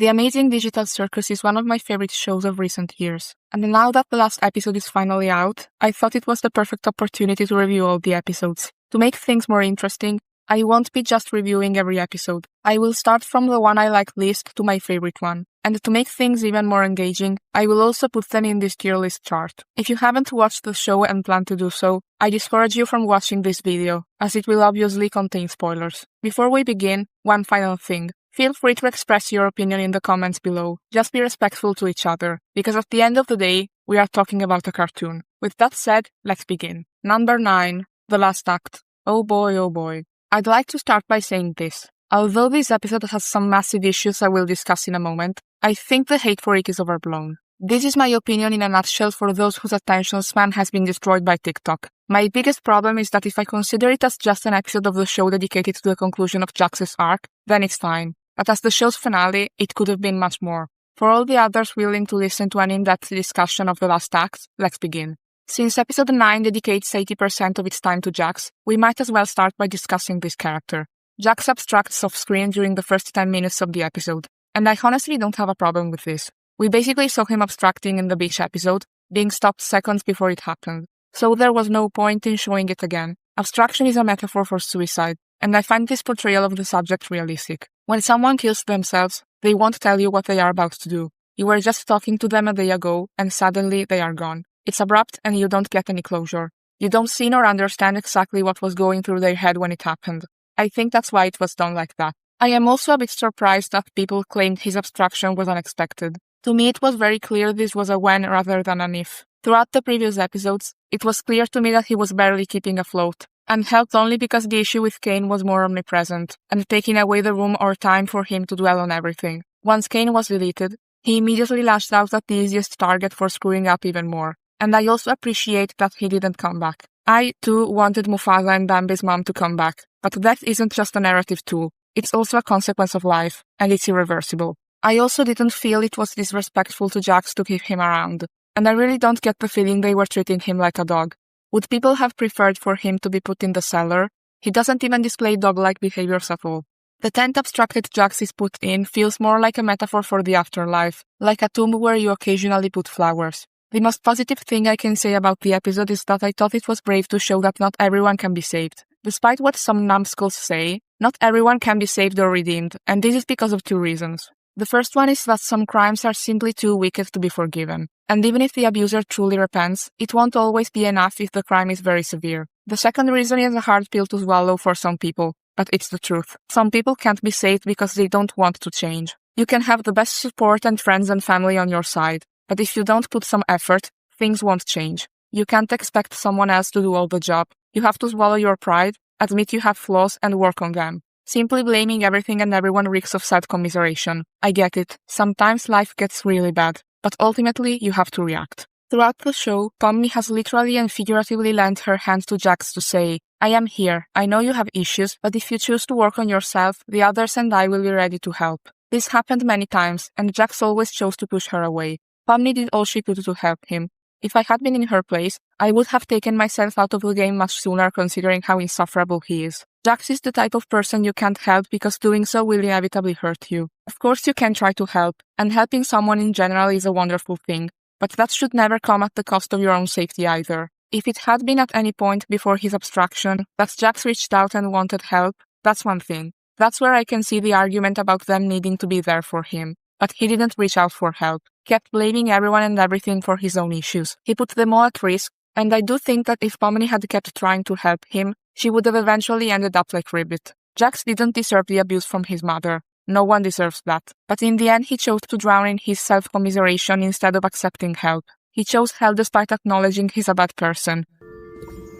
The amazing digital Circus is one of my favorite shows of recent years, and now that the last episode is finally out, I thought it was the perfect opportunity to review all the episodes. To make things more interesting, I won't be just reviewing every episode. I will start from the one I like least to my favorite one. And to make things even more engaging, I will also put them in this tier list chart. If you haven't watched the show and plan to do so, I discourage you from watching this video, as it will obviously contain spoilers. Before we begin, one final thing. Feel free to express your opinion in the comments below. Just be respectful to each other, because at the end of the day, we are talking about a cartoon. With that said, let's begin. Number 9. The Last Act. Oh boy, oh boy. I'd like to start by saying this. Although this episode has some massive issues I will discuss in a moment, I think the hate for it is overblown. This is my opinion in a nutshell for those whose attention span has been destroyed by TikTok. My biggest problem is that if I consider it as just an episode of the show dedicated to the conclusion of Jax's arc, then it's fine. But as the show's finale, it could have been much more. For all the others willing to listen to an in-depth discussion of the last act, let's begin. Since episode 9 dedicates 80% of its time to Jax, we might as well start by discussing this character. Jax abstracts off-screen during the first 10 minutes of the episode, and I honestly don't have a problem with this. We basically saw him abstracting in the beach episode, being stopped seconds before it happened. So there was no point in showing it again. Abstraction is a metaphor for suicide, and I find this portrayal of the subject realistic. When someone kills themselves, they won't tell you what they are about to do. You were just talking to them a day ago, and suddenly they are gone. It's abrupt and you don't get any closure. You don't see nor understand exactly what was going through their head when it happened. I think that's why it was done like that. I am also a bit surprised that people claimed his abstraction was unexpected. To me, it was very clear this was a when rather than an if. Throughout the previous episodes, it was clear to me that he was barely keeping afloat, and helped only because the issue with Kane was more omnipresent, and taking away the room or time for him to dwell on everything. Once Kane was deleted, he immediately lashed out at the easiest target for screwing up even more. And I also appreciate that he didn't come back. I, too, wanted Mufasa and Bambi's mom to come back, but that isn't just a narrative tool, it's also a consequence of life, and it's irreversible. I also didn't feel it was disrespectful to Jax to keep him around, and I really don't get the feeling they were treating him like a dog. Would people have preferred for him to be put in the cellar? He doesn't even display dog-like behaviors at all. The tent abstracted Jax is put in feels more like a metaphor for the afterlife, like a tomb where you occasionally put flowers. The most positive thing I can say about the episode is that I thought it was brave to show that not everyone can be saved. Despite what some numbskulls say, not everyone can be saved or redeemed, and this is because of two reasons. The first one is that some crimes are simply too wicked to be forgiven, and even if the abuser truly repents, it won't always be enough if the crime is very severe. The second reason is a hard pill to swallow for some people, but it's the truth. Some people can't be saved because they don't want to change. You can have the best support and friends and family on your side, but if you don't put some effort, things won't change. You can't expect someone else to do all the job. You have to swallow your pride, admit you have flaws, and work on them. Simply blaming everything and everyone reeks of sad commiseration. I get it. Sometimes life gets really bad, but ultimately you have to react. Throughout the show, Pomni has literally and figuratively lent her hand to Jax to say, I am here. I know you have issues, but if you choose to work on yourself, the others and I will be ready to help. This happened many times, and Jax always chose to push her away. Pomni did all she could to help him. If I had been in her place, I would have taken myself out of the game much sooner considering how insufferable he is. Jax is the type of person you can't help because doing so will inevitably hurt you. Of course you can try to help, and helping someone in general is a wonderful thing, but that should never come at the cost of your own safety either. If it had been at any point before his abstraction that Jax reached out and wanted help, that's one thing. That's where I can see the argument about them needing to be there for him. But he didn't reach out for help, kept blaming everyone and everything for his own issues. He put them all at risk, and I do think that if Pomni had kept trying to help him, she would have eventually ended up like Ribbit. Jax didn't deserve the abuse from his mother. No one deserves that. But in the end he chose to drown in his self-commiseration instead of accepting help. He chose hell despite acknowledging he's a bad person.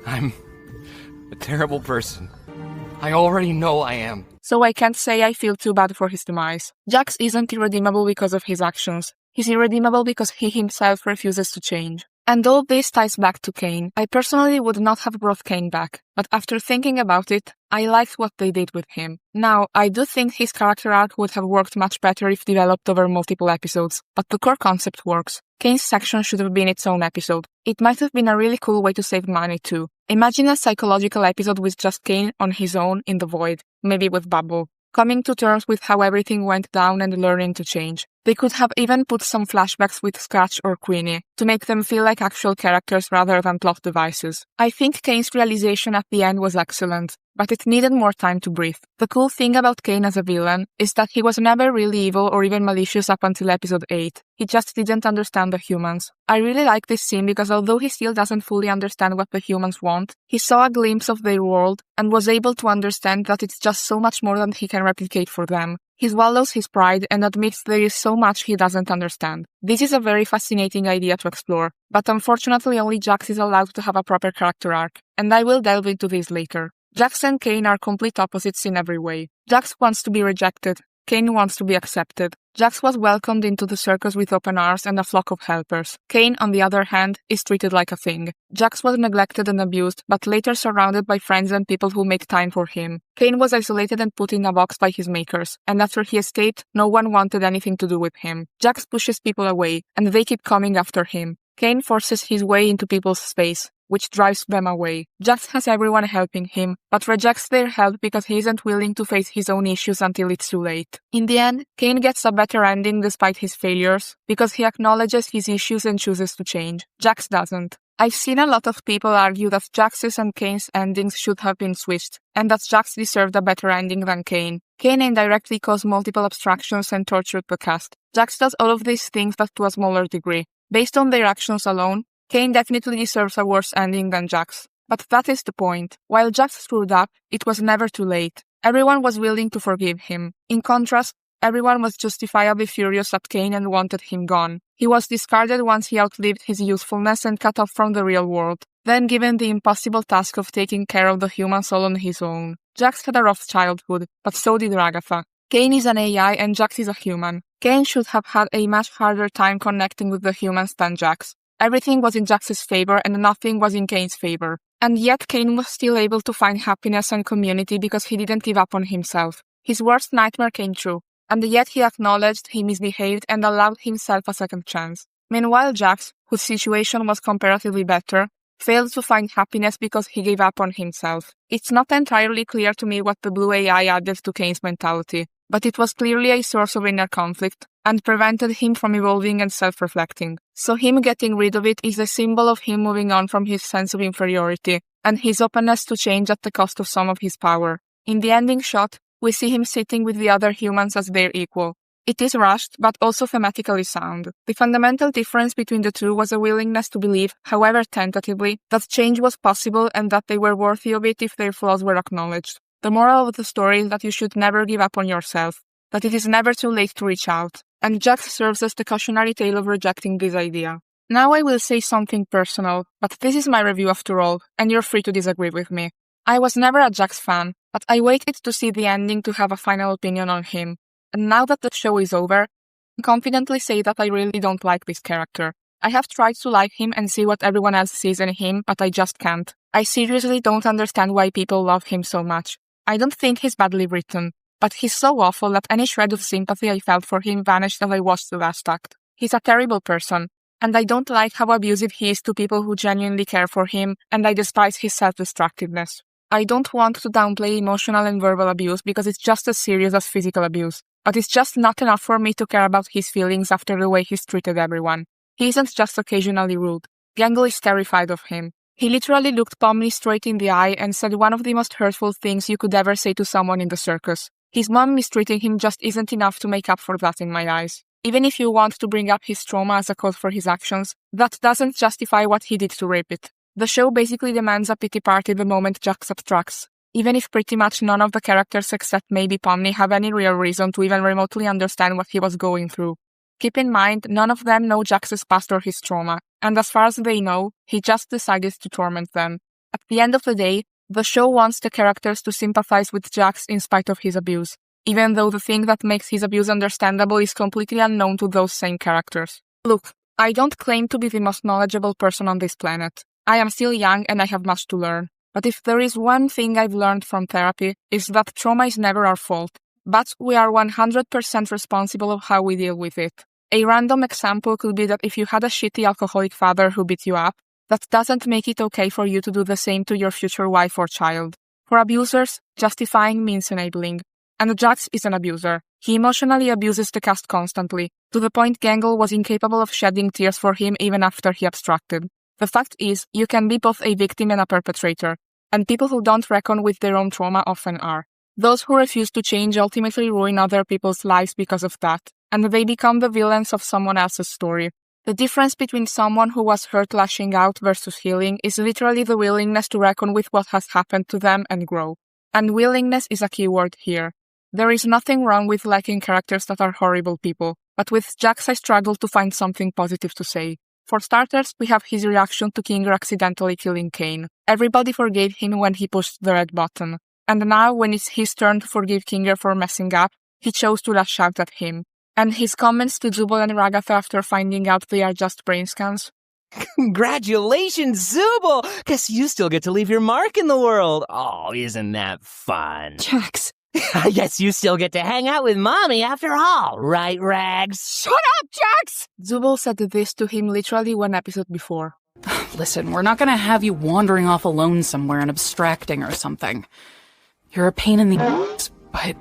I'm a terrible person. I already know I am. So I can't say I feel too bad for his demise. Jax isn't irredeemable because of his actions. He's irredeemable because he himself refuses to change. And all this ties back to Kane. I personally would not have brought Kane back, but after thinking about it, I liked what they did with him. Now, I do think his character arc would have worked much better if developed over multiple episodes, but the core concept works. Kane's section should have been its own episode. It might have been a really cool way to save money too. Imagine a psychological episode with just Kane on his own in the void, maybe with Bubble. coming to terms with how everything went down and learning to change. They could have even put some flashbacks with Scratch or Queenie to make them feel like actual characters rather than plot devices. I think Kane's realization at the end was excellent, but it needed more time to breathe. The cool thing about Kane as a villain is that he was never really evil or even malicious up until episode 8. He just didn't understand the humans. I really like this scene because although he still doesn't fully understand what the humans want, he saw a glimpse of their world and was able to understand that it's just so much more than he can replicate for them. He swallows his pride and admits there is so much he doesn't understand. This is a very fascinating idea to explore, but unfortunately only Jax is allowed to have a proper character arc, and I will delve into this later. Jax and Kane are complete opposites in every way. Jax wants to be rejected, Kane wants to be accepted. Jax was welcomed into the circus with open arms and a flock of helpers. Kane, on the other hand, is treated like a thing. Jax was neglected and abused, but later surrounded by friends and people who make time for him. Kane was isolated and put in a box by his makers, and after he escaped, no one wanted anything to do with him. Jax pushes people away, and they keep coming after him. Kane forces his way into people's space, which drives them away. Jax has everyone helping him, but rejects their help because he isn't willing to face his own issues until it's too late. In the end, Kane gets a better ending despite his failures, because he acknowledges his issues and chooses to change. Jax doesn't. I've seen a lot of people argue that Jax's and Kane's endings should have been switched, and that Jax deserved a better ending than Kane. Kane indirectly caused multiple obstructions and tortured the cast. Jax does all of these things but to a smaller degree. Based on their actions alone, Kane definitely deserves a worse ending than Jax. But that is the point. While Jax screwed up, it was never too late. Everyone was willing to forgive him. In contrast, everyone was justifiably furious at Kane and wanted him gone. He was discarded once he outlived his usefulness and cut off from the real world, then given the impossible task of taking care of the humans all on his own. Jax had a rough childhood, but so did Ragatha. Kane is an AI and Jax is a human. Kane should have had a much harder time connecting with the humans than Jax. Everything was in Jax's favor and nothing was in Kane's favor. And yet Kane was still able to find happiness and community because he didn't give up on himself. His worst nightmare came true, and yet he acknowledged he misbehaved and allowed himself a second chance. Meanwhile, Jax, whose situation was comparatively better, failed to find happiness because he gave up on himself. It's not entirely clear to me what the blue AI added to Kane's mentality, but it was clearly a source of inner conflict and prevented him from evolving and self-reflecting. So him getting rid of it is a symbol of him moving on from his sense of inferiority and his openness to change at the cost of some of his power. In the ending shot, we see him sitting with the other humans as their equal. It is rushed, but also thematically sound. The fundamental difference between the two was a willingness to believe, however tentatively, that change was possible and that they were worthy of it if their flaws were acknowledged. The moral of the story is that you should never give up on yourself, that it is never too late to reach out, and Jax serves as the cautionary tale of rejecting this idea. Now I will say something personal, but this is my review after all, and you're free to disagree with me. I was never a Jax fan, but I waited to see the ending to have a final opinion on him. And now that the show is over, I can confidently say that I really don't like this character. I have tried to like him and see what everyone else sees in him, but I just can't. I seriously don't understand why people love him so much. I don't think he's badly written, but he's so awful that any shred of sympathy I felt for him vanished as I watched the last act. He's a terrible person, and I don't like how abusive he is to people who genuinely care for him, and I despise his self-destructiveness. I don't want to downplay emotional and verbal abuse because it's just as serious as physical abuse. But it's just not enough for me to care about his feelings after the way he's treated everyone. He isn't just occasionally rude. Gangle is terrified of him. He literally looked Pomni straight in the eye and said one of the most hurtful things you could ever say to someone in the circus. His mom mistreating him just isn't enough to make up for that in my eyes. Even if you want to bring up his trauma as a cause for his actions, that doesn't justify what he did to rape it. The show basically demands a pity party the moment Jax abstracts. Even if pretty much none of the characters except maybe Pomni have any real reason to even remotely understand what he was going through. Keep in mind, none of them know Jax's past or his trauma, and as far as they know, he just decided to torment them. At the end of the day, the show wants the characters to sympathize with Jax in spite of his abuse, even though the thing that makes his abuse understandable is completely unknown to those same characters. Look, I don't claim to be the most knowledgeable person on this planet. I am still young and I have much to learn. But if there is one thing I've learned from therapy, is that trauma is never our fault, but we are 100% responsible of how we deal with it. A random example could be that if you had a shitty alcoholic father who beat you up, that doesn't make it okay for you to do the same to your future wife or child. For abusers, justifying means enabling. And Jax is an abuser. He emotionally abuses the cast constantly, to the point Gangle was incapable of shedding tears for him even after he abstracted. The fact is, you can be both a victim and a perpetrator, and people who don't reckon with their own trauma often are. Those who refuse to change ultimately ruin other people's lives because of that, and they become the villains of someone else's story. The difference between someone who was hurt lashing out versus healing is literally the willingness to reckon with what has happened to them and grow. And willingness is a key word here. There is nothing wrong with liking characters that are horrible people, but with Jax I struggle to find something positive to say. For starters, we have his reaction to Kinger accidentally killing Kane. Everybody forgave him when he pushed the red button. And now, when it's his turn to forgive Kinger for messing up, he chose to lash out at him. And his comments to Zubul and Ragatha after finding out they are just brain scans. Congratulations, Zubul! Guess you still get to leave your mark in the world. Oh, isn't that fun? Jax. I guess you still get to hang out with Mommy after all, right, Rags? Shut up, Jax! Zubul said this to him literally one episode before. Listen, we're not gonna have you wandering off alone somewhere and abstracting or something. You're a pain in the ass, but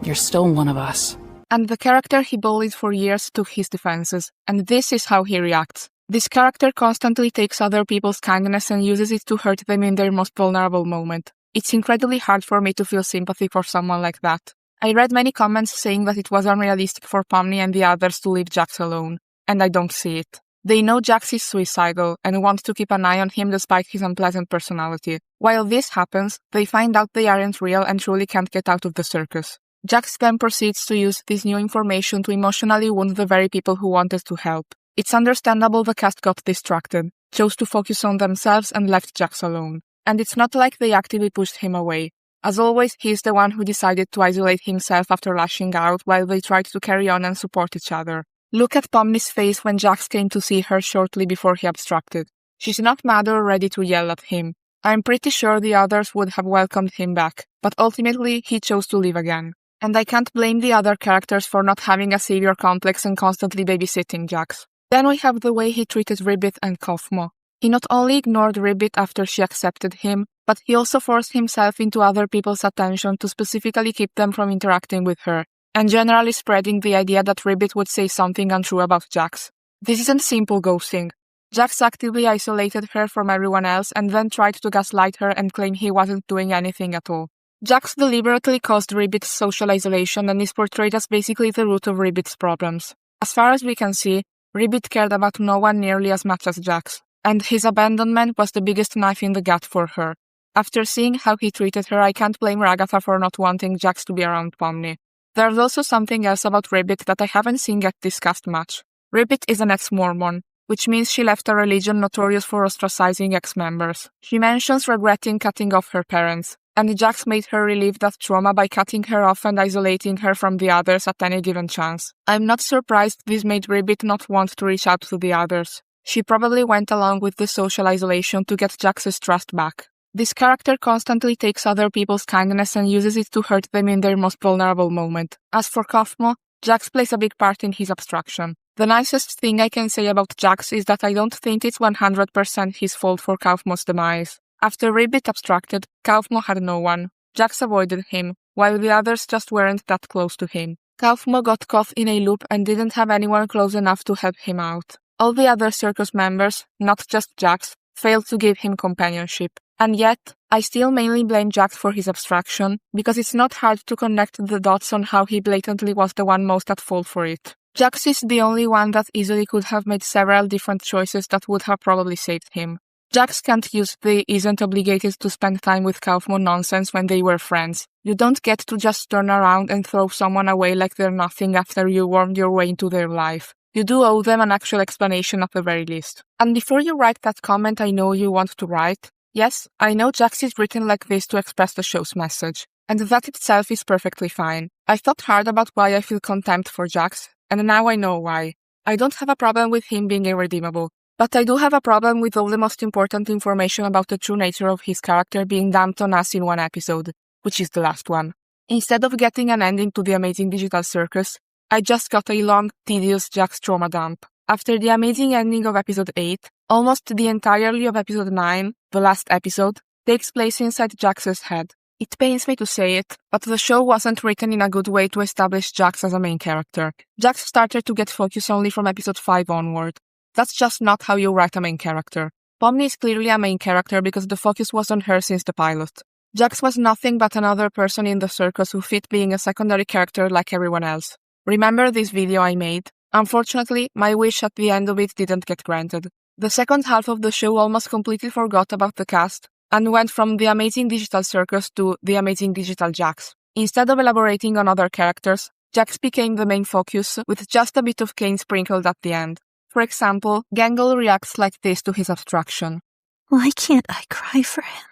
you're still one of us. And the character he bullied for years took his defenses, and this is how he reacts. This character constantly takes other people's kindness and uses it to hurt them in their most vulnerable moment. It's incredibly hard for me to feel sympathy for someone like that. I read many comments saying that it was unrealistic for Pomni and the others to leave Jax alone, and I don't see it. They know Jax is suicidal and want to keep an eye on him despite his unpleasant personality. While this happens, they find out they aren't real and truly can't get out of the circus. Jax then proceeds to use this new information to emotionally wound the very people who wanted to help. It's understandable the cast got distracted, chose to focus on themselves and left Jax alone. And it's not like they actively pushed him away. As always, he's the one who decided to isolate himself after lashing out while they tried to carry on and support each other. Look at Pomni's face when Jax came to see her shortly before he abstracted. She's not mad or ready to yell at him. I'm pretty sure the others would have welcomed him back, but ultimately he chose to leave again. And I can't blame the other characters for not having a savior complex and constantly babysitting Jax. Then we have the way he treated Ribbit and Kaufmo. He not only ignored Ribbit after she accepted him, but he also forced himself into other people's attention to specifically keep them from interacting with her, and generally spreading the idea that Ribbit would say something untrue about Jax. This isn't simple ghosting. Jax actively isolated her from everyone else and then tried to gaslight her and claim he wasn't doing anything at all. Jax deliberately caused Ribbit's social isolation and is portrayed as basically the root of Ribbit's problems. As far as we can see, Ribbit cared about no one nearly as much as Jax, and his abandonment was the biggest knife in the gut for her. After seeing how he treated her, I can't blame Ragatha for not wanting Jax to be around Pomni. There's also something else about Ribbit that I haven't seen get discussed much. Ribbit is an ex-Mormon, which means she left a religion notorious for ostracizing ex-members. She mentions regretting cutting off her parents, and Jax made her relieve that trauma by cutting her off and isolating her from the others at any given chance. I'm not surprised this made Ribbit not want to reach out to the others. She probably went along with the social isolation to get Jax's trust back. This character constantly takes other people's kindness and uses it to hurt them in their most vulnerable moment. As for Kaufmo, Jax plays a big part in his abstraction. The nicest thing I can say about Jax is that I don't think it's 100% his fault for Kaufmo's demise. After Ribbit abstracted, Kaufmo had no one. Jax avoided him, while the others just weren't that close to him. Kaufmo got caught in a loop and didn't have anyone close enough to help him out. All the other circus members, not just Jax, failed to give him companionship. And yet, I still mainly blame Jax for his abstraction, because it's not hard to connect the dots on how he blatantly was the one most at fault for it. Jax is the only one that easily could have made several different choices that would have probably saved him. Jax can't use the isn't obligated to spend time with Kaufmo nonsense when they were friends. You don't get to just turn around and throw someone away like they're nothing after you wormed your way into their life. You do owe them an actual explanation at the very least. And before you write that comment I know you want to write, yes, I know Jax is written like this to express the show's message, and that itself is perfectly fine. I thought hard about why I feel contempt for Jax, and now I know why. I don't have a problem with him being irredeemable, but I do have a problem with all the most important information about the true nature of his character being dumped on us in one episode, which is the last one. Instead of getting an ending to the amazing digital circus, I just got a long, tedious Jax trauma dump. After the amazing ending of episode 8, almost the entirety of episode 9, the last episode, takes place inside Jax's head. It pains me to say it, but the show wasn't written in a good way to establish Jax as a main character. Jax started to get focus only from episode 5 onward. That's just not how you write a main character. Pomni is clearly a main character because the focus was on her since the pilot. Jax was nothing but another person in the circus who fit being a secondary character like everyone else. Remember this video I made? Unfortunately, my wish at the end of it didn't get granted. The second half of the show almost completely forgot about the cast and went from the amazing digital Circus to the amazing digital Jax. Instead of elaborating on other characters, Jax became the main focus with just a bit of Kane sprinkled at the end. For example, Gangle reacts like this to his abstraction. Why can't I cry for him?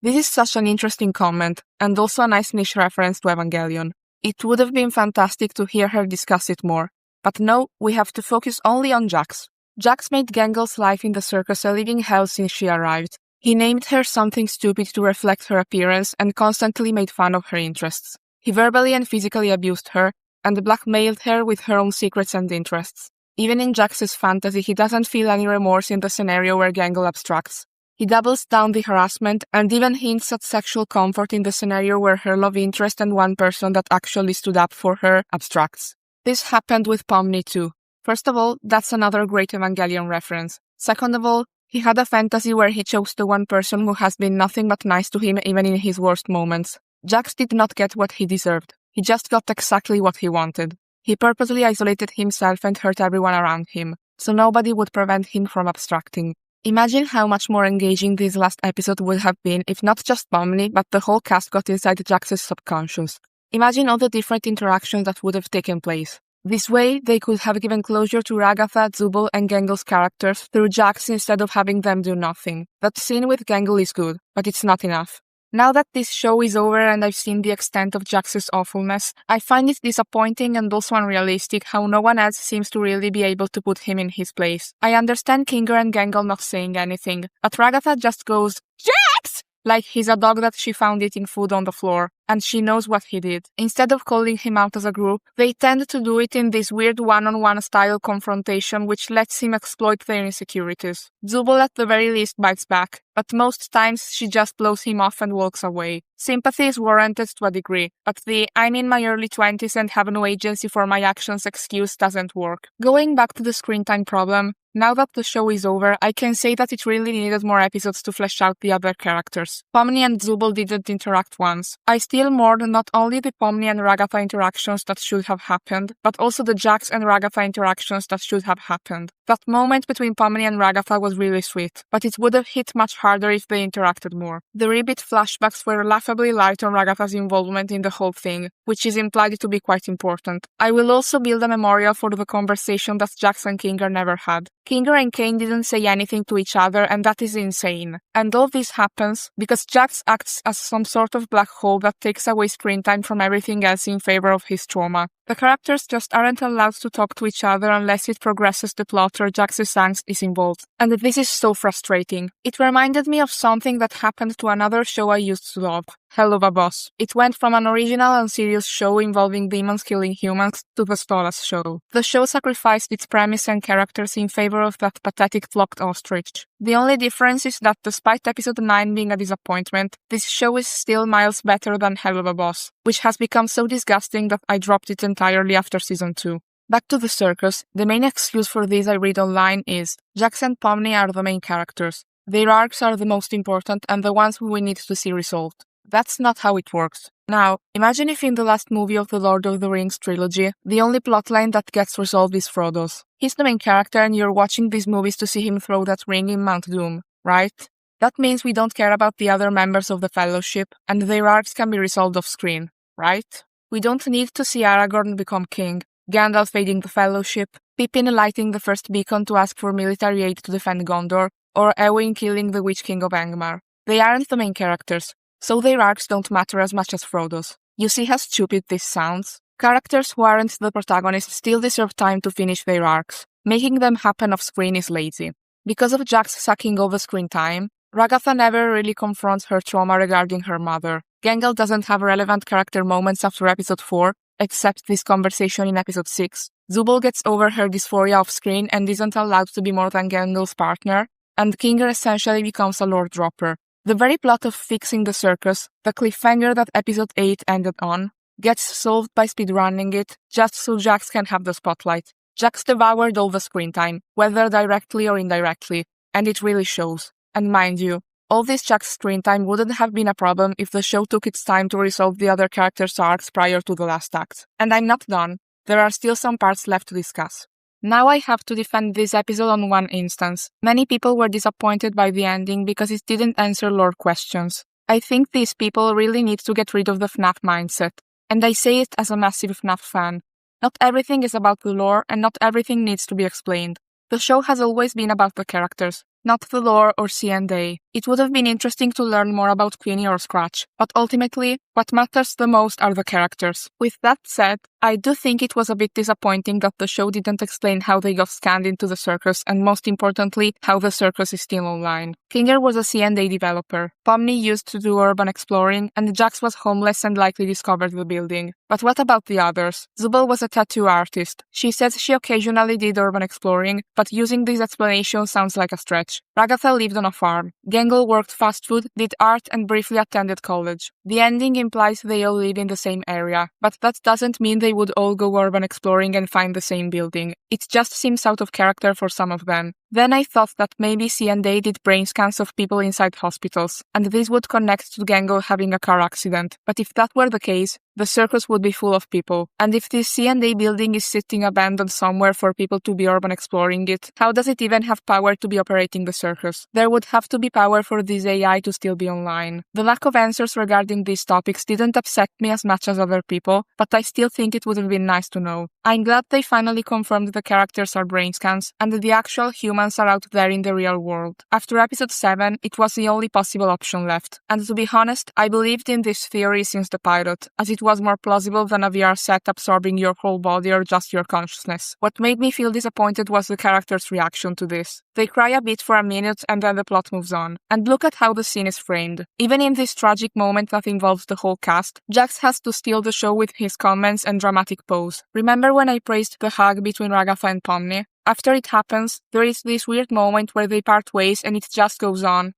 This is such an interesting comment, and also a nice niche reference to Evangelion. It would have been fantastic to hear her discuss it more, but no, we have to focus only on Jax. Jax made Gangle's life in the circus a living hell since she arrived. He named her something stupid to reflect her appearance and constantly made fun of her interests. He verbally and physically abused her, and blackmailed her with her own secrets and interests. Even in Jax's fantasy, he doesn't feel any remorse in the scenario where Gangle abstracts. He doubles down the harassment and even hints at sexual comfort in the scenario where her love interest and one person that actually stood up for her abstracts. This happened with Pomni too. First of all, that's another great Evangelion reference. Second of all, he had a fantasy where he chose the one person who has been nothing but nice to him even in his worst moments. Jax did not get what he deserved. He just got exactly what he wanted. He purposely isolated himself and hurt everyone around him, so nobody would prevent him from abstracting. Imagine how much more engaging this last episode would have been if not just Pomni, but the whole cast got inside Jax's subconscious. Imagine all the different interactions that would have taken place. This way, they could have given closure to Ragatha, Zubul, and Gangle's characters through Jax instead of having them do nothing. That scene with Gangle is good, but it's not enough. Now that this show is over and I've seen the extent of Jax's awfulness, I find it disappointing and also unrealistic how no one else seems to really be able to put him in his place. I understand Kinger and Gangle not saying anything, but Ragatha just goes, "Jax!" like he's a dog that she found eating food on the floor, and she knows what he did. Instead of calling him out as a group, they tend to do it in this weird one-on-one style confrontation which lets him exploit their insecurities. Zubul at the very least bites back, but most times she just blows him off and walks away. Sympathy is warranted to a degree, but the "I'm in my early 20s and have no agency for my actions" excuse doesn't work. Going back to the screen time problem, now that the show is over, I can say that it really needed more episodes to flesh out the other characters. Pomni and Zubul didn't interact once. I still mourn not only the Pomni and Ragatha interactions that should have happened, but also the Jax and Ragatha interactions that should have happened. That moment between Pomni and Ragatha was really sweet, but it would have hit much harder if they interacted more. The Ribbit flashbacks were laughably light on Ragatha's involvement in the whole thing, which is implied to be quite important. I will also build a memorial for the conversation that Jax and Kinger never had. Kinger and Kane didn't say anything to each other, and that is insane. And all this happens because Jax acts as some sort of black hole that takes away screen time from everything else in favor of his trauma. The characters just aren't allowed to talk to each other unless it progresses the plot or Jax's angst is involved. And this is so frustrating. It reminded me of something that happened to another show I used to love, Hell of a Boss. It went from an original and serious show involving demons killing humans to the Stolas show. The show sacrificed its premise and characters in favor of that pathetic flocked ostrich. The only difference is that despite episode 9 being a disappointment, this show is still miles better than Hell of a Boss, which has become so disgusting that I dropped it entirely after season 2. Back to the circus, the main excuse for this I read online is, Jax and Pomni are the main characters. Their arcs are the most important and the ones who we need to see resolved. That's not how it works. Now, imagine if in the last movie of the Lord of the Rings trilogy, the only plotline that gets resolved is Frodo's. He's the main character and you're watching these movies to see him throw that ring in Mount Doom, right? That means we don't care about the other members of the Fellowship, and their arcs can be resolved off screen, right? We don't need to see Aragorn become king, Gandalf aiding the Fellowship, Pippin lighting the first beacon to ask for military aid to defend Gondor, or Éowyn killing the Witch King of Angmar. They aren't the main characters, so their arcs don't matter as much as Frodo's. You see how stupid this sounds? Characters who aren't the protagonists still deserve time to finish their arcs. Making them happen off-screen is lazy. Because of Jax sucking all the screen time, Ragatha never really confronts her trauma regarding her mother. Gangle doesn't have relevant character moments after episode 4, except this conversation in episode 6. Zubul gets over her dysphoria off-screen and isn't allowed to be more than Gangle's partner, and Kinger essentially becomes a lore dropper. The very plot of fixing the circus, the cliffhanger that episode 8 ended on, gets solved by speedrunning it just so Jax can have the spotlight. Jax devoured all the screen time, whether directly or indirectly, and it really shows. And mind you, all this Jax screen time wouldn't have been a problem if the show took its time to resolve the other characters' arcs prior to the last act. And I'm not done. There are still some parts left to discuss. Now I have to defend this episode on one instance. Many people were disappointed by the ending because it didn't answer lore questions. I think these people really need to get rid of the FNAF mindset. And I say it as a massive FNAF fan. Not everything is about the lore and not everything needs to be explained. The show has always been about the characters, not the lore or C&A. It would have been interesting to learn more about Queenie or Scratch, but ultimately, what matters the most are the characters. With that said, I do think it was a bit disappointing that the show didn't explain how they got scanned into the circus and most importantly, how the circus is still online. Klinger was a C&A developer, Pomni used to do urban exploring, and Jax was homeless and likely discovered the building. But what about the others? Zubel was a tattoo artist. She says she occasionally did urban exploring, but using this explanation sounds like a stretch. Ragatha lived on a farm. Gengel worked fast food, did art, and briefly attended college. The ending implies they all live in the same area, but that doesn't mean they would all go urban exploring and find the same building. It just seems out of character for some of them. Then I thought that maybe C&A did brain scans of people inside hospitals, and this would connect to Gengel having a car accident. But if that were the case, the circus would be full of people. And if this C&A building is sitting abandoned somewhere for people to be urban exploring it, how does it even have power to be operating the circus? There would have to be power for this AI to still be online. The lack of answers regarding these topics didn't upset me as much as other people, but I still think it would have been nice to know. I'm glad they finally confirmed the characters are brain scans, and the actual humans are out there in the real world. After episode 7, it was the only possible option left. And to be honest, I believed in this theory since the pilot, as it was more plausible than a VR set absorbing your whole body or just your consciousness. What made me feel disappointed was the characters' reaction to this. They cry a bit for a minute and then the plot moves on. And look at how the scene is framed. Even in this tragic moment that involves the whole cast, Jax has to steal the show with his comments and dramatic pose. Remember when I praised the hug between Ragatha and Pomni? After it happens, there is this weird moment where they part ways and it just goes on,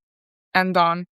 and on,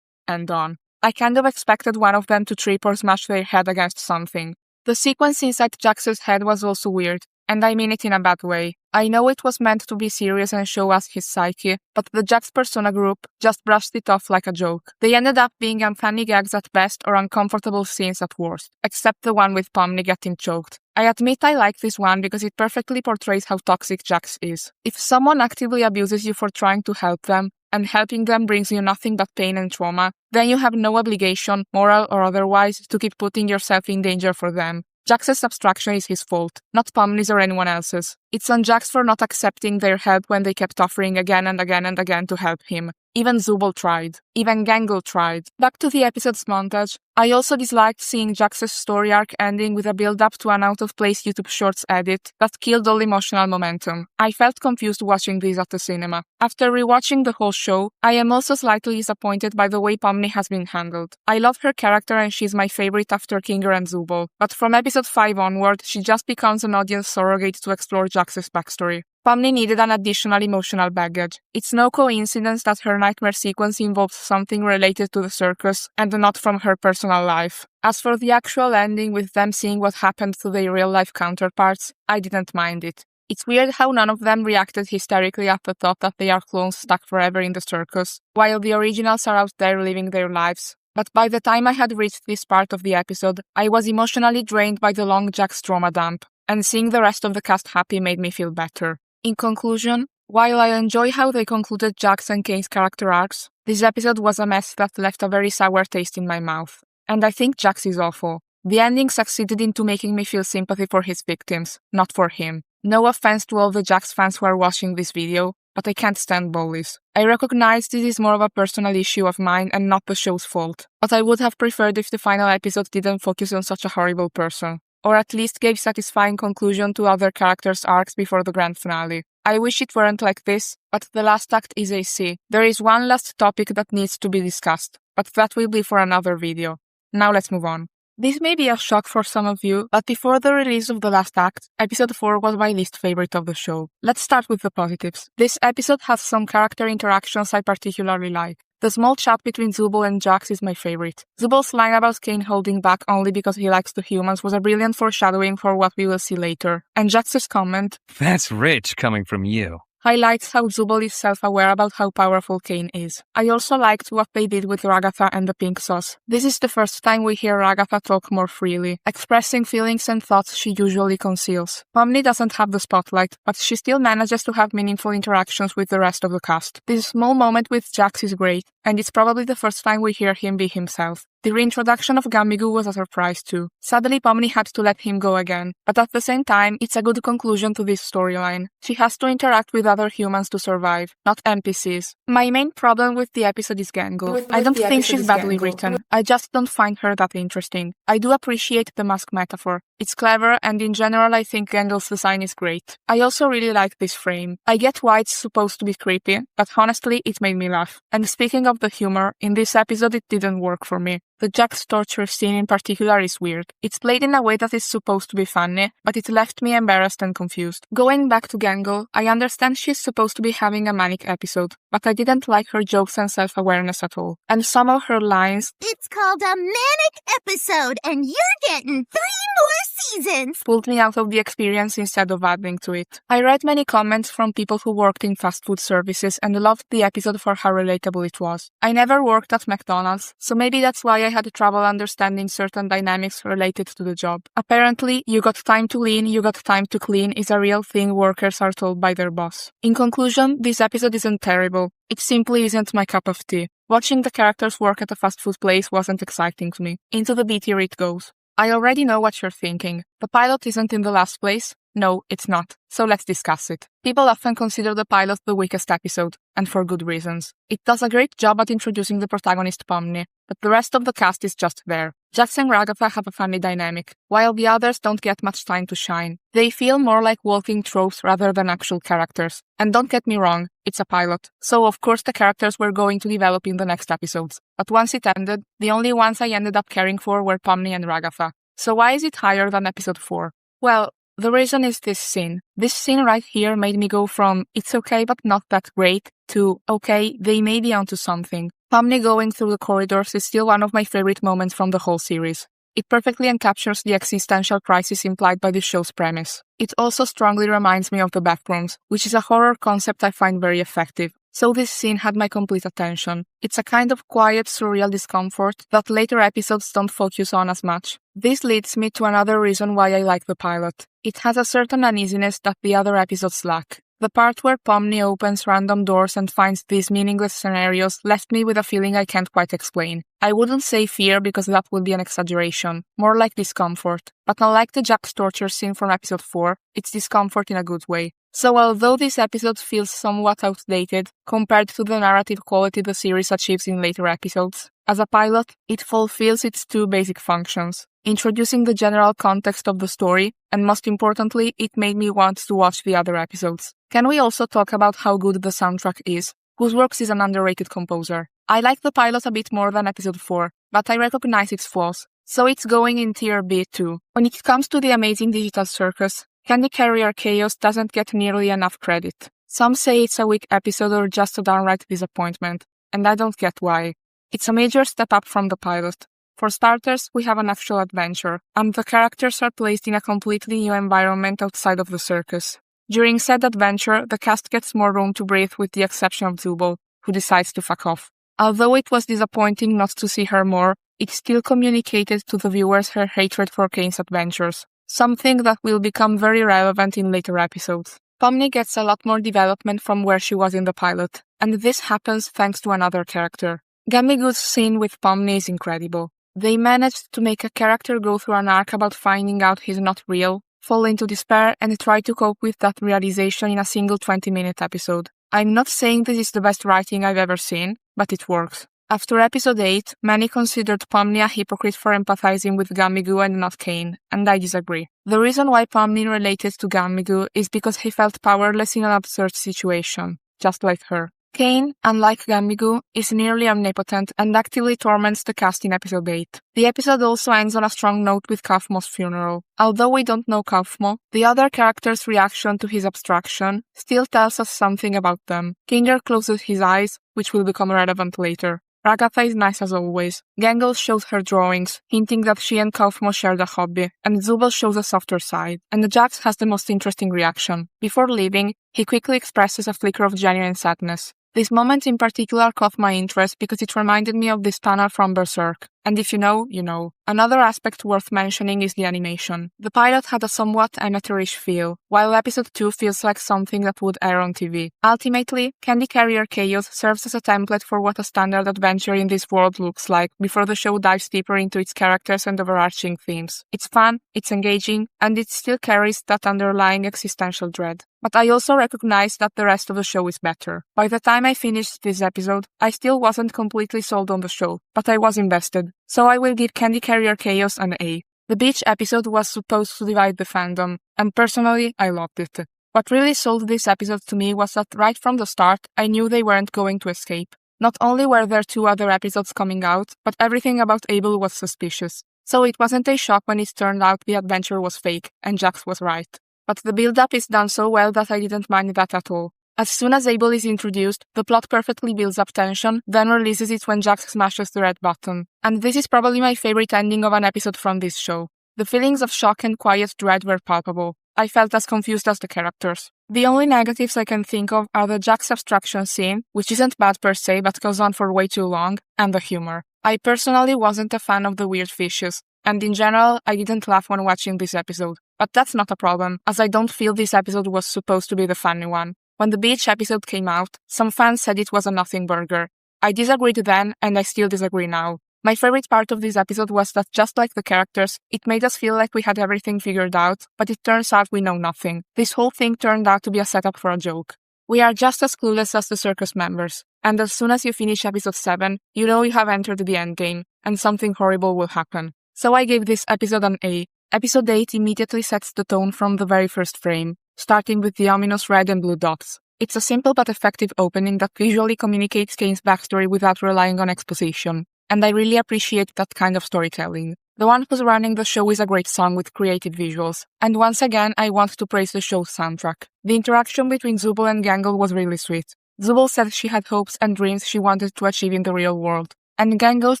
and on. I kind of expected one of them to trip or smash their head against something. The sequence inside Jax's head was also weird, and I mean it in a bad way. I know it was meant to be serious and show us his psyche, but the Jax persona group just brushed it off like a joke. They ended up being unfunny gags at best or uncomfortable scenes at worst, except the one with Pomni getting choked. I admit I like this one because it perfectly portrays how toxic Jax is. If someone actively abuses you for trying to help them, and helping them brings you nothing but pain and trauma, then you have no obligation, moral or otherwise, to keep putting yourself in danger for them. Jax's abstraction is his fault, not Pomni's or anyone else's. It's on Jax for not accepting their help when they kept offering again and again and again to help him. Even Zubel tried. Even Gengel tried. Back to the episode's montage. I also disliked seeing Jax's story arc ending with a build-up to an out-of-place YouTube Shorts edit that killed all emotional momentum. I felt confused watching this at the cinema. After rewatching the whole show, I am also slightly disappointed by the way Pomni has been handled. I love her character and she's my favorite after Klinger and Zubel, but from episode 5 onward, she just becomes an audience surrogate to explore Jax's backstory. Pomni needed an additional emotional baggage. It's no coincidence that her nightmare sequence involves something related to the circus and not from her personal life. As for the actual ending with them seeing what happened to their real-life counterparts, I didn't mind it. It's weird how none of them reacted hysterically at the thought that they are clones stuck forever in the circus, while the originals are out there living their lives. But by the time I had reached this part of the episode, I was emotionally drained by the long Jax trauma dump, and seeing the rest of the cast happy made me feel better. In conclusion, while I enjoy how they concluded Jax and Kane's character arcs, this episode was a mess that left a very sour taste in my mouth. And I think Jax is awful. The ending succeeded into making me feel sympathy for his victims, not for him. No offense to all the Jax fans who are watching this video, but I can't stand bullies. I recognize this is more of a personal issue of mine and not the show's fault, but I would have preferred if the final episode didn't focus on such a horrible person, or at least gave satisfying conclusion to other characters' arcs before the grand finale. I wish it weren't like this, but the last act is a C. There is one last topic that needs to be discussed, but that will be for another video. Now let's move on. This may be a shock for some of you, but before the release of the last act, episode 4 was my least favorite of the show. Let's start with the positives. This episode has some character interactions I particularly like. The small chat between Zubul and Jax is my favorite. Zubul's line about Kane holding back only because he likes the humans was a brilliant foreshadowing for what we will see later. And Jax's comment, "That's rich coming from you," highlights how Zubul is self-aware about how powerful Kane is. I also liked what they did with Ragatha and the pink sauce. This is the first time we hear Ragatha talk more freely, expressing feelings and thoughts she usually conceals. Pomni doesn't have the spotlight, but she still manages to have meaningful interactions with the rest of the cast. This small moment with Jax is great, and it's probably the first time we hear him be himself. The reintroduction of Gamigu was a surprise too. Sadly, Pomni had to let him go again, but at the same time, it's a good conclusion to this storyline. She has to interact with other humans to survive, not NPCs. My main problem with the episode is Gangle. I don't think she's badly written. I just don't find her that interesting. I do appreciate the mask metaphor. It's clever, and in general I think Gangle's design is great. I also really like this frame. I get why it's supposed to be creepy, but honestly it made me laugh. And speaking of the humor, in this episode it didn't work for me. The Jax torture scene in particular is weird. It's played in a way that is supposed to be funny, but it left me embarrassed and confused. Going back to Gangle, I understand she's supposed to be having a manic episode, but I didn't like her jokes and self-awareness at all. And some of her lines, "It's called a manic episode, and you're getting 3 more seasons," pulled me out of the experience instead of adding to it. I read many comments from people who worked in fast food services and loved the episode for how relatable it was. I never worked at McDonald's, so maybe that's why I had trouble understanding certain dynamics related to the job. Apparently, "you got time to lean, you got time to clean" is a real thing workers are told by their boss. In conclusion, this episode isn't terrible. It simply isn't my cup of tea. Watching the characters work at a fast food place wasn't exciting to me. Into the B tier it goes. I already know what you're thinking. The pilot isn't in the last place? No, it's not. So let's discuss it. People often consider the pilot the weakest episode, and for good reasons. It does a great job at introducing the protagonist Pomni, but the rest of the cast is just there. Jax and Ragatha have a funny dynamic, while the others don't get much time to shine. They feel more like walking tropes rather than actual characters. And don't get me wrong, it's a pilot, so of course the characters were going to develop in the next episodes. But once it ended, the only ones I ended up caring for were Pomni and Ragatha. So why is it higher than episode 4? Well, the reason is this scene. This scene right here made me go from "it's okay but not that great" to "okay, they may be onto something." Pomni going through the corridors is still one of my favorite moments from the whole series. It perfectly encaptures the existential crisis implied by the show's premise. It also strongly reminds me of the backrooms, which is a horror concept I find very effective. So this scene had my complete attention. It's a kind of quiet, surreal discomfort that later episodes don't focus on as much. This leads me to another reason why I like the pilot. It has a certain uneasiness that the other episodes lack. The part where Pomni opens random doors and finds these meaningless scenarios left me with a feeling I can't quite explain. I wouldn't say fear because that would be an exaggeration, more like discomfort. But unlike the Jax torture scene from episode 4, it's discomfort in a good way. So although this episode feels somewhat outdated compared to the narrative quality the series achieves in later episodes, as a pilot, it fulfills its two basic functions, introducing the general context of the story, and most importantly, it made me want to watch the other episodes. Can we also talk about how good the soundtrack is? Whose works is an underrated composer. I like the pilot a bit more than episode 4, but I recognize its flaws, so it's going in tier B too. When it comes to the amazing digital circus, Candy Carrier Chaos doesn't get nearly enough credit. Some say it's a weak episode or just a downright disappointment, and I don't get why. It's a major step up from the pilot. For starters, we have an actual adventure, and the characters are placed in a completely new environment outside of the circus. During said adventure, the cast gets more room to breathe with the exception of Zubul, who decides to fuck off. Although it was disappointing not to see her more, it still communicated to the viewers her hatred for Kane's adventures, something that will become very relevant in later episodes. Pomni gets a lot more development from where she was in the pilot, and this happens thanks to another character. Gamigu's scene with Pomni is incredible. They managed to make a character go through an arc about finding out he's not real, fall into despair, and try to cope with that realization in a single 20-minute episode. I'm not saying this is the best writing I've ever seen, but it works. After episode 8, many considered Pomni a hypocrite for empathizing with Gamigu and not Kane, and I disagree. The reason why Pomni related to Gamigu is because he felt powerless in an absurd situation, just like her. Kane, unlike Gambigu, is nearly omnipotent and actively torments the cast in episode 8. The episode also ends on a strong note with Kaufmo's funeral. Although we don't know Kaufmo, the other character's reaction to his abstraction still tells us something about them. Kinger closes his eyes, which will become relevant later. Ragatha is nice as always. Gangle shows her drawings, hinting that she and Kaufmo shared a hobby, and Zubel shows a softer side. And Jax has the most interesting reaction. Before leaving, he quickly expresses a flicker of genuine sadness. This moment in particular caught my interest because it reminded me of this panel from Berserk. And if you know, you know. Another aspect worth mentioning is the animation. The pilot had a somewhat amateurish feel, while episode 2 feels like something that would air on TV. Ultimately, Candy Carrier Chaos serves as a template for what a standard adventure in this world looks like before the show dives deeper into its characters and overarching themes. It's fun, it's engaging, and it still carries that underlying existential dread. But I also recognize that the rest of the show is better. By the time I finished this episode, I still wasn't completely sold on the show, but I was invested. So I will give Candy Carrier Chaos an A. The beach episode was supposed to divide the fandom, and personally, I loved it. What really sold this episode to me was that right from the start, I knew they weren't going to escape. Not only were there 2 other episodes coming out, but everything about Abel was suspicious. So it wasn't a shock when it turned out the adventure was fake, and Jax was right. But the build-up is done so well that I didn't mind that at all. As soon as Abel is introduced, the plot perfectly builds up tension, then releases it when Jax smashes the red button. And this is probably my favorite ending of an episode from this show. The feelings of shock and quiet dread were palpable. I felt as confused as the characters. The only negatives I can think of are the Jax abstraction scene, which isn't bad per se but goes on for way too long, and the humor. I personally wasn't a fan of the weird fishes, and in general, I didn't laugh when watching this episode. But that's not a problem, as I don't feel this episode was supposed to be the funny one. When the beach episode came out, some fans said it was a nothing burger. I disagreed then, and I still disagree now. My favorite part of this episode was that just like the characters, it made us feel like we had everything figured out, but it turns out we know nothing. This whole thing turned out to be a setup for a joke. We are just as clueless as the circus members, and as soon as you finish episode 7, you know you have entered the endgame, and something horrible will happen. So I gave this episode an A. Episode 8 immediately sets the tone from the very first frame, starting with the ominous red and blue dots. It's a simple but effective opening that visually communicates Kane's backstory without relying on exposition, and I really appreciate that kind of storytelling. The one who's running the show is a great song with creative visuals, and once again I want to praise the show's soundtrack. The interaction between Zubel and Gangle was really sweet. Zubel said she had hopes and dreams she wanted to achieve in the real world, and Gangle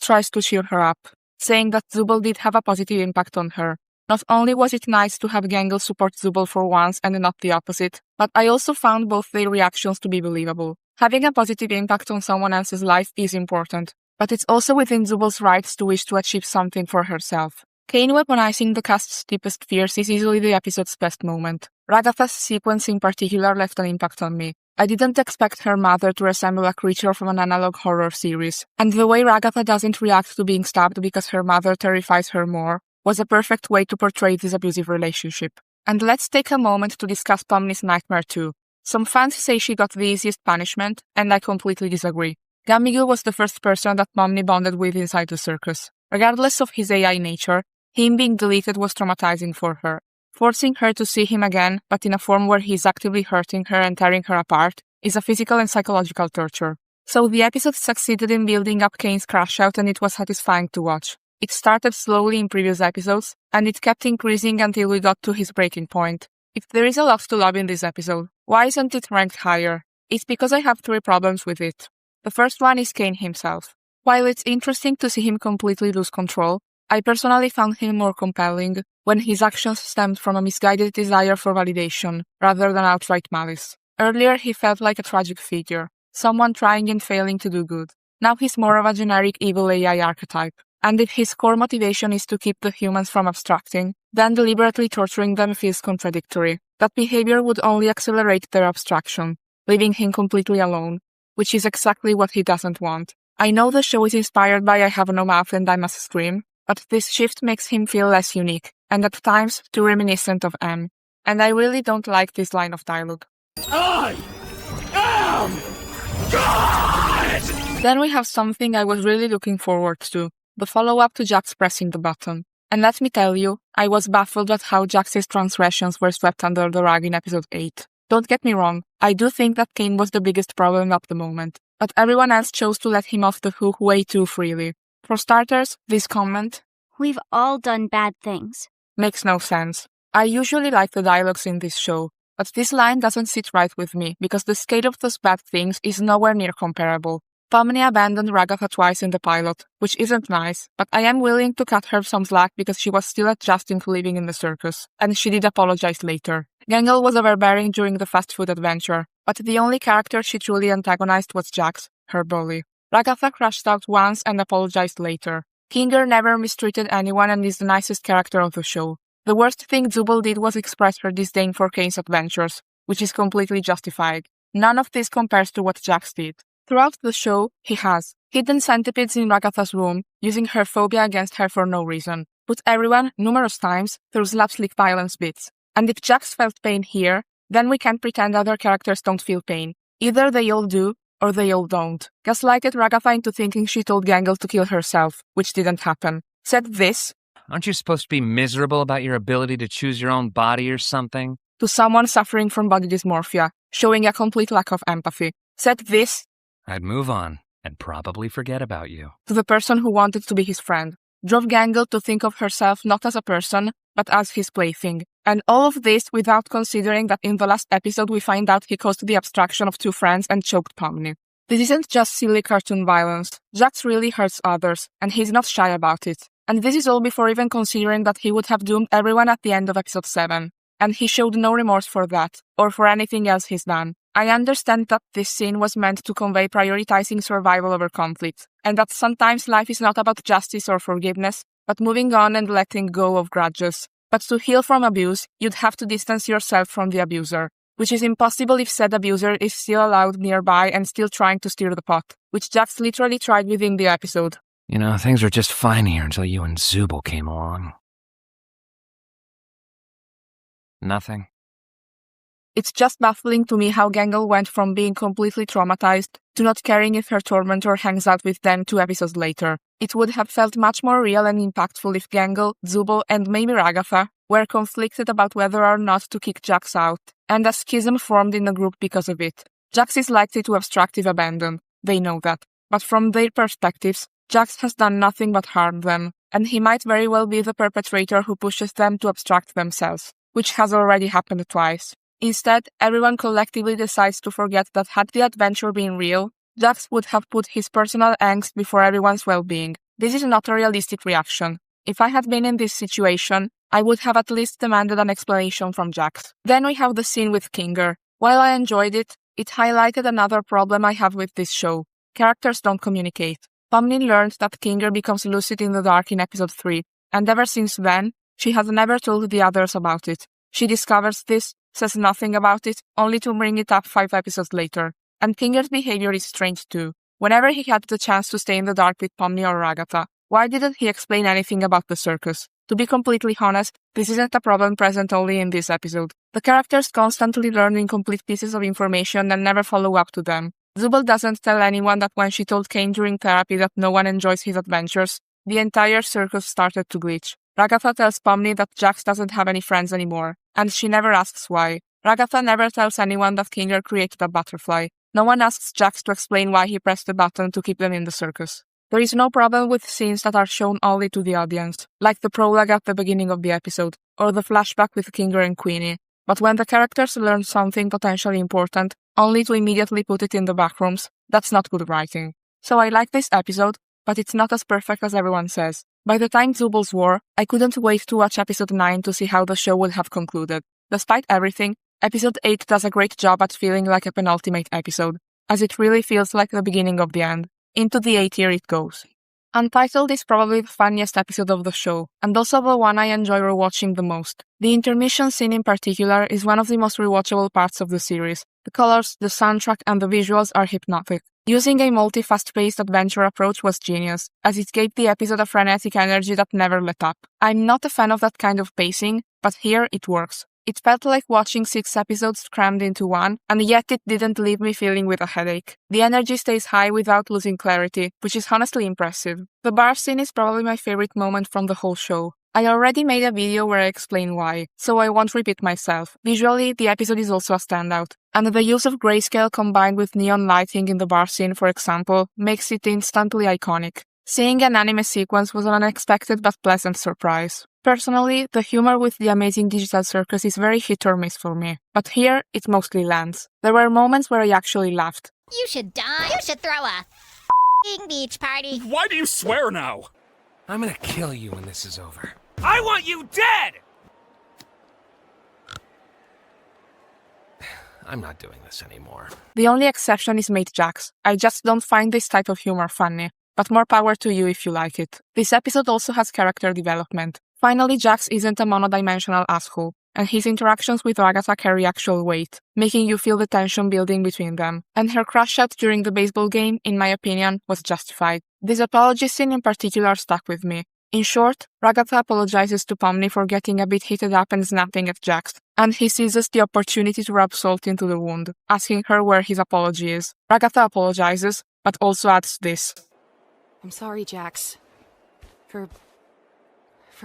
tries to cheer her up, saying that Zubel did have a positive impact on her. Not only was it nice to have Gangle support Zubel for once and not the opposite, but I also found both their reactions to be believable. Having a positive impact on someone else's life is important, but it's also within Zubel's rights to wish to achieve something for herself. Kane weaponizing the cast's deepest fears is easily the episode's best moment. Ragatha's sequence in particular left an impact on me. I didn't expect her mother to resemble a creature from an analog horror series, and the way Ragatha doesn't react to being stabbed because her mother terrifies her more was a perfect way to portray this abusive relationship. And let's take a moment to discuss Pomni's nightmare too. Some fans say she got the easiest punishment, and I completely disagree. Gambigu was the first person that Pomni bonded with inside the circus. Regardless of his AI nature, him being deleted was traumatizing for her. Forcing her to see him again, but in a form where he's actively hurting her and tearing her apart, is a physical and psychological torture. So the episode succeeded in building up Kane's crash out, and it was satisfying to watch. It started slowly in previous episodes, and it kept increasing until we got to his breaking point. If there is a lot to love in this episode, why isn't it ranked higher? It's because I have 3 problems with it. The first one is Kane himself. While it's interesting to see him completely lose control, I personally found him more compelling when his actions stemmed from a misguided desire for validation, rather than outright malice. Earlier he felt like a tragic figure, someone trying and failing to do good. Now he's more of a generic evil AI archetype. And if his core motivation is to keep the humans from abstracting, then deliberately torturing them feels contradictory. That behavior would only accelerate their abstraction, leaving him completely alone, which is exactly what he doesn't want. I know the show is inspired by I Have No Mouth and I Must Scream, but this shift makes him feel less unique, and at times too reminiscent of M. And I really don't like this line of dialogue. I am God! Then we have something I was really looking forward to. The follow-up to Jax pressing the button. And let me tell you, I was baffled at how Jax's transgressions were swept under the rug in episode 8. Don't get me wrong, I do think that Kane was the biggest problem at the moment, but everyone else chose to let him off the hook way too freely. For starters, this comment, We've all done bad things. makes no sense. I usually like the dialogues in this show, but this line doesn't sit right with me because the scale of those bad things is nowhere near comparable. Pomni abandoned Ragatha twice in the pilot, which isn't nice, but I am willing to cut her some slack because she was still adjusting to living in the circus, and she did apologize later. Gangle was overbearing during the fast food adventure, but the only character she truly antagonized was Jax, her bully. Ragatha crashed out once and apologized later. Kinger never mistreated anyone and is the nicest character of the show. The worst thing Zubul did was express her disdain for Kane's adventures, which is completely justified. None of this compares to what Jax did. Throughout the show, he has hidden centipedes in Ragatha's room, using her phobia against her for no reason, put everyone, numerous times, through slapstick violence bits. And if Jax felt pain here, then we can't pretend other characters don't feel pain. Either they all do, or they all don't. Gaslighted Ragatha into thinking she told Gangle to kill herself, which didn't happen. Said this, Aren't you supposed to be miserable about your ability to choose your own body or something? to someone suffering from body dysmorphia, showing a complete lack of empathy. Said this, I'd move on and probably forget about you. to the person who wanted to be his friend. Drove Gangle to think of herself not as a person, but as his plaything. And all of this without considering that in the last episode we find out he caused the abstraction of two friends and choked Pomni. This isn't just silly cartoon violence. Jax really hurts others, and he's not shy about it. And this is all before even considering that he would have doomed everyone at the end of episode 7. And he showed no remorse for that, or for anything else he's done. I understand that this scene was meant to convey prioritizing survival over conflict, and that sometimes life is not about justice or forgiveness, but moving on and letting go of grudges. But to heal from abuse, you'd have to distance yourself from the abuser, which is impossible if said abuser is still allowed nearby and still trying to steer the pot, which Jax literally tried within the episode. You know, things were just fine here until you and Zubul came along. Nothing? It's just baffling to me how Gangle went from being completely traumatized to not caring if her tormentor hangs out with them 2 episodes later. It would have felt much more real and impactful if Gangle, Zubul, and maybe Ragatha were conflicted about whether or not to kick Jax out, and a schism formed in the group because of it. Jax is likely to abstractive abandon, they know that, but from their perspectives, Jax has done nothing but harm them, and he might very well be the perpetrator who pushes them to abstract themselves, which has already happened twice. Instead, everyone collectively decides to forget that had the adventure been real, Jax would have put his personal angst before everyone's well-being. This is not a realistic reaction. If I had been in this situation, I would have at least demanded an explanation from Jax. Then we have the scene with Kinger. While I enjoyed it, it highlighted another problem I have with this show. Characters don't communicate. Pomni learned that Kinger becomes lucid in the dark in episode 3, and ever since then, she has never told the others about it. She discovers this, says nothing about it, only to bring it up 5 episodes later. And Kinger's behavior is strange too. Whenever he had the chance to stay in the dark with Pomni or Ragatha, why didn't he explain anything about the circus? To be completely honest, this isn't a problem present only in this episode. The characters constantly learn incomplete pieces of information and never follow up to them. Zubul doesn't tell anyone that when she told Kane during therapy that no one enjoys his adventures, the entire circus started to glitch. Ragatha tells Pomni that Jax doesn't have any friends anymore, and she never asks why. Ragatha never tells anyone that Kinger created a butterfly. No one asks Jax to explain why he pressed the button to keep them in the circus. There is no problem with scenes that are shown only to the audience, like the prologue at the beginning of the episode, or the flashback with Kinger and Queenie. But when the characters learn something potentially important, only to immediately put it in the backrooms, that's not good writing. So I like this episode, but it's not as perfect as everyone says. By the time Zubul's war, I couldn't wait to watch episode 9 to see how the show would have concluded. Despite everything, episode 8 does a great job at feeling like a penultimate episode, as it really feels like the beginning of the end. Into the 8th year it goes. Untitled is probably the funniest episode of the show, and also the one I enjoy rewatching the most. The intermission scene in particular is one of the most rewatchable parts of the series. The colors, the soundtrack, and the visuals are hypnotic. Using a multi-fast-paced adventure approach was genius, as it gave the episode a frenetic energy that never let up. I'm not a fan of that kind of pacing, but here it works. It felt like watching 6 episodes crammed into one, and yet it didn't leave me feeling with a headache. The energy stays high without losing clarity, which is honestly impressive. The bar scene is probably my favorite moment from the whole show. I already made a video where I explain why, so I won't repeat myself. Visually, the episode is also a standout, and the use of grayscale combined with neon lighting in the bar scene, for example, makes it instantly iconic. Seeing an anime sequence was an unexpected but pleasant surprise. Personally, the humor with the amazing digital circus is very hit or miss for me, but here it mostly lands. There were moments where I actually laughed. You should die. You should throw a f***ing beach party. Why do you swear now? I'm gonna kill you when this is over. I want you dead! I'm not doing this anymore. The only exception is Mate Jax. I just don't find this type of humor funny, but more power to you if you like it. This episode also has character development. Finally, Jax isn't a monodimensional asshole, and his interactions with Agatha carry actual weight, making you feel the tension building between them. And her crush shot during the baseball game, in my opinion, was justified. This apology scene in particular stuck with me. In short, Ragatha apologizes to Pomni for getting a bit heated up and snapping at Jax, and he seizes the opportunity to rub salt into the wound, asking her where his apology is. Ragatha apologizes, but also adds this. I'm sorry, Jax, for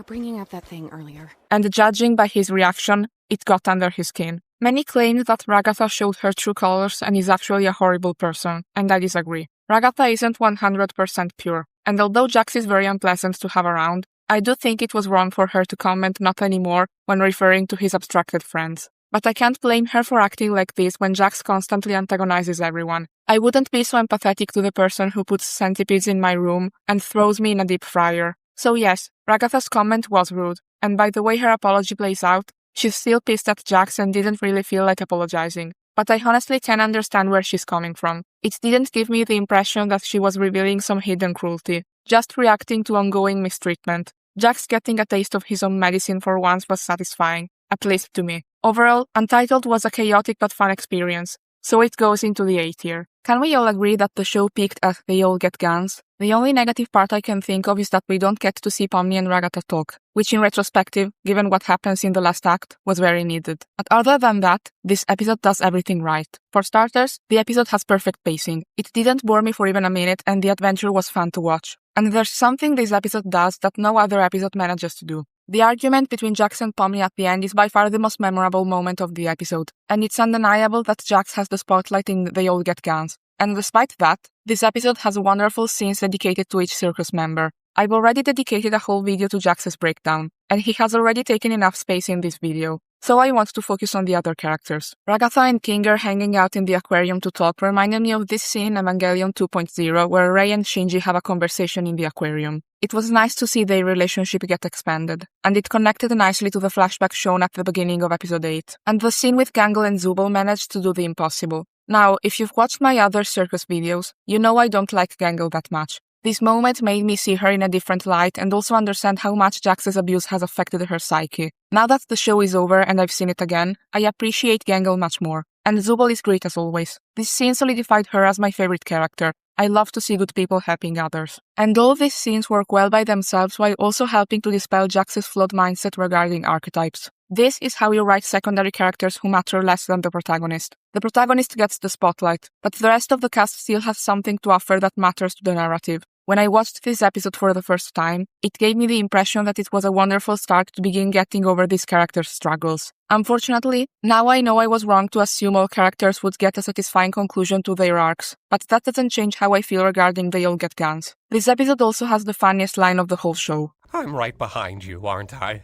bringing up that thing earlier. And judging by his reaction, it got under his skin. Many claimed that Ragatha showed her true colors and is actually a horrible person, and I disagree. Ragatha isn't 100% pure, and although Jax is very unpleasant to have around, I do think it was wrong for her to comment not anymore when referring to his abstracted friends. But I can't blame her for acting like this when Jax constantly antagonizes everyone. I wouldn't be so empathetic to the person who puts centipedes in my room and throws me in a deep fryer. So yes, Ragatha's comment was rude, and by the way her apology plays out, she's still pissed at Jax and didn't really feel like apologizing. But I honestly can understand where she's coming from. It didn't give me the impression that she was revealing some hidden cruelty, just reacting to ongoing mistreatment. Jax getting a taste of his own medicine for once was satisfying, at least to me. Overall, Untitled was a chaotic but fun experience, so it goes into the A tier. Can we all agree that the show peaked at They All Get Guns? The only negative part I can think of is that we don't get to see Pomni and Ragatha talk, which in retrospective, given what happens in the last act, was very needed. But other than that, this episode does everything right. For starters, the episode has perfect pacing. It didn't bore me for even a minute and the adventure was fun to watch. And there's something this episode does that no other episode manages to do. The argument between Jax and Pomni at the end is by far the most memorable moment of the episode, and it's undeniable that Jax has the spotlight in They All Get Guns. And despite that, this episode has wonderful scenes dedicated to each circus member. I've already dedicated a whole video to Jax's breakdown, and he has already taken enough space in this video. So I want to focus on the other characters. Ragatha and Kinger hanging out in the aquarium to talk reminded me of this scene in Evangelion 2.0 where Rei and Shinji have a conversation in the aquarium. It was nice to see their relationship get expanded, and it connected nicely to the flashback shown at the beginning of episode 8. And the scene with Gangle and Zubul managed to do the impossible. Now, if you've watched my other circus videos, you know I don't like Gangle that much. This moment made me see her in a different light and also understand how much Jax's abuse has affected her psyche. Now that the show is over and I've seen it again, I appreciate Gangle much more. And Zubul is great as always. This scene solidified her as my favorite character. I love to see good people helping others. And all these scenes work well by themselves while also helping to dispel Jax's flawed mindset regarding archetypes. This is how you write secondary characters who matter less than the protagonist. The protagonist gets the spotlight, but the rest of the cast still has something to offer that matters to the narrative. When I watched this episode for the first time, it gave me the impression that it was a wonderful start to begin getting over these characters' struggles. Unfortunately, now I know I was wrong to assume all characters would get a satisfying conclusion to their arcs, but that doesn't change how I feel regarding They All Get Guns. This episode also has the funniest line of the whole show. I'm right behind you, aren't I?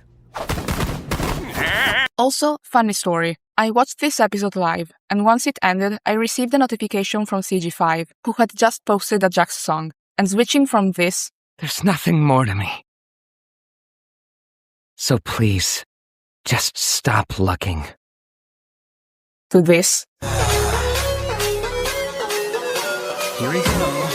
Also, funny story. I watched this episode live, and once it ended, I received a notification from CG5, who had just posted a Jax song. And switching from this, There's nothing more to me. So please, just stop looking. to this, Here we go.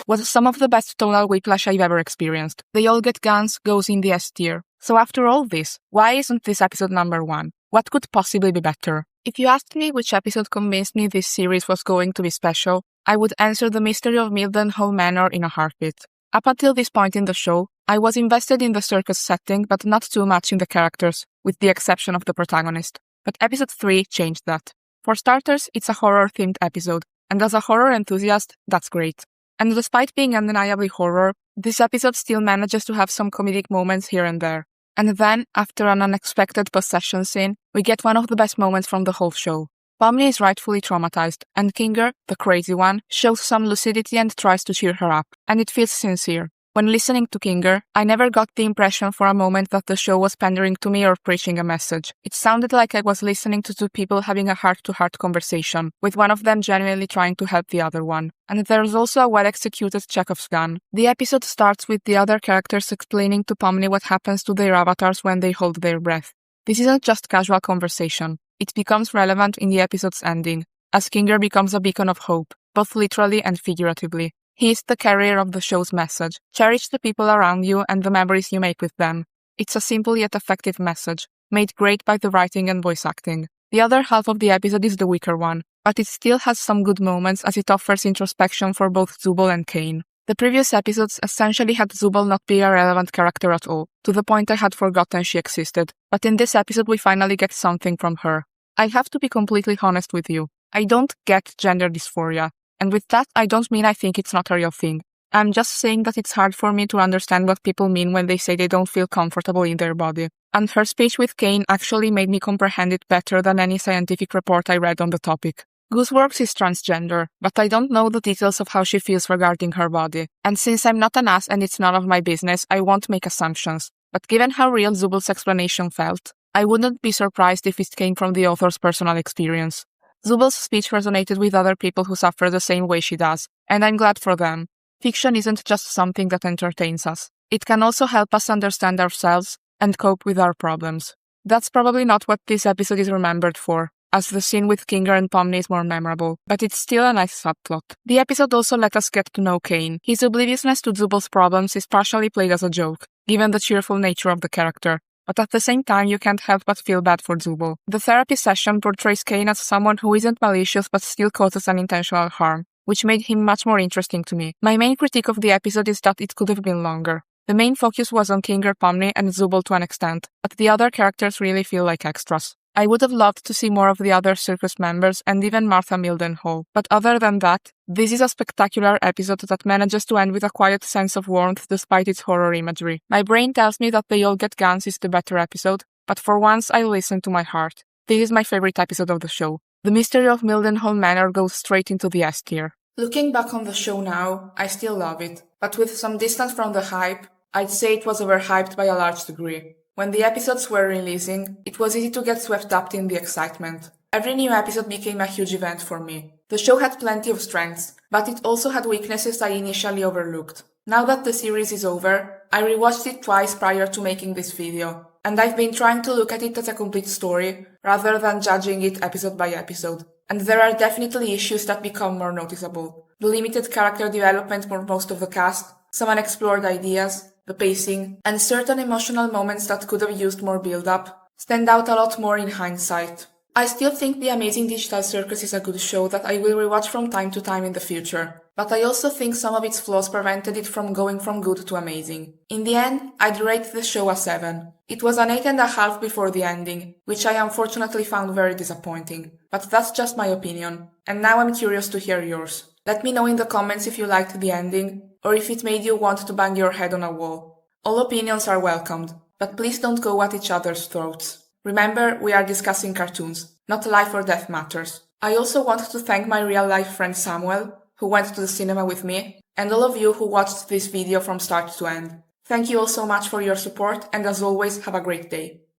was some of the best tonal whiplash I've ever experienced. They All Get Guns goes in the S tier. So after all this, why isn't this episode number 1? What could possibly be better? If you asked me which episode convinced me this series was going to be special, I would answer The Mystery of Mildenhall Manor in a heartbeat. Up until this point in the show, I was invested in the circus setting, but not too much in the characters, with the exception of the protagonist. But episode 3 changed that. For starters, it's a horror-themed episode, and as a horror enthusiast, that's great. And despite being undeniably horror, this episode still manages to have some comedic moments here and there. And then, after an unexpected possession scene, we get one of the best moments from the whole show. Pomni is rightfully traumatized, and Kinger, the crazy one, shows some lucidity and tries to cheer her up, and it feels sincere. When listening to Kinger, I never got the impression for a moment that the show was pandering to me or preaching a message. It sounded like I was listening to two people having a heart-to-heart conversation, with one of them genuinely trying to help the other one. And there's also a well-executed Chekhov's gun. The episode starts with the other characters explaining to Pomni what happens to their avatars when they hold their breath. This isn't just casual conversation. It becomes relevant in the episode's ending, as Kinger becomes a beacon of hope, both literally and figuratively. He is the carrier of the show's message. Cherish the people around you and the memories you make with them. It's a simple yet effective message, made great by the writing and voice acting. The other half of the episode is the weaker one, but it still has some good moments as it offers introspection for both Zubul and Kane. The previous episodes essentially had Zubul not be a relevant character at all, to the point I had forgotten she existed, but in this episode we finally get something from her. I have to be completely honest with you. I don't get gender dysphoria. And with that, I don't mean I think it's not a real thing. I'm just saying that it's hard for me to understand what people mean when they say they don't feel comfortable in their body. And her speech with Kane actually made me comprehend it better than any scientific report I read on the topic. Gooseworks is transgender, but I don't know the details of how she feels regarding her body. And since I'm not an ass and it's none of my business, I won't make assumptions. But given how real Zubul's explanation felt, I wouldn't be surprised if it came from the author's personal experience. Zubul's speech resonated with other people who suffer the same way she does, and I'm glad for them. Fiction isn't just something that entertains us. It can also help us understand ourselves and cope with our problems. That's probably not what this episode is remembered for, as the scene with Kinger and Pomni is more memorable, but it's still a nice subplot. The episode also let us get to know Kane. His obliviousness to Zubul's problems is partially played as a joke, given the cheerful nature of the character. But at the same time, you can't help but feel bad for Zubul. The therapy session portrays Kane as someone who isn't malicious but still causes unintentional harm, which made him much more interesting to me. My main critique of the episode is that it could have been longer. The main focus was on Kinger, Pomni, and Zubul to an extent, but the other characters really feel like extras. I would have loved to see more of the other circus members and even Martha Mildenhall, but other than that, this is a spectacular episode that manages to end with a quiet sense of warmth despite its horror imagery. My brain tells me that They All Get Guns is the better episode, but for once I listen to my heart. This is my favorite episode of the show. The mystery of Mildenhall Manor goes straight into the S tier. Looking back on the show now, I still love it, but with some distance from the hype, I'd say it was overhyped by a large degree. When the episodes were releasing, it was easy to get swept up in the excitement. Every new episode became a huge event for me. The show had plenty of strengths, but it also had weaknesses I initially overlooked. Now that the series is over, I rewatched it twice prior to making this video, and I've been trying to look at it as a complete story, rather than judging it episode by episode. And there are definitely issues that become more noticeable. The limited character development for most of the cast, some unexplored ideas, the pacing, and certain emotional moments that could have used more build-up stand out a lot more in hindsight. I still think The Amazing Digital Circus is a good show that I will rewatch from time to time in the future, but I also think some of its flaws prevented it from going from good to amazing. In the end, I'd rate the show a 7. It was an 8.5 before the ending, which I unfortunately found very disappointing, but that's just my opinion, and now I'm curious to hear yours. Let me know in the comments if you liked the ending, or if it made you want to bang your head on a wall. All opinions are welcomed, but please don't go at each other's throats. Remember, we are discussing cartoons, not life or death matters. I also want to thank my real-life friend Samuel, who went to the cinema with me, and all of you who watched this video from start to end. Thank you all so much for your support, and as always, have a great day.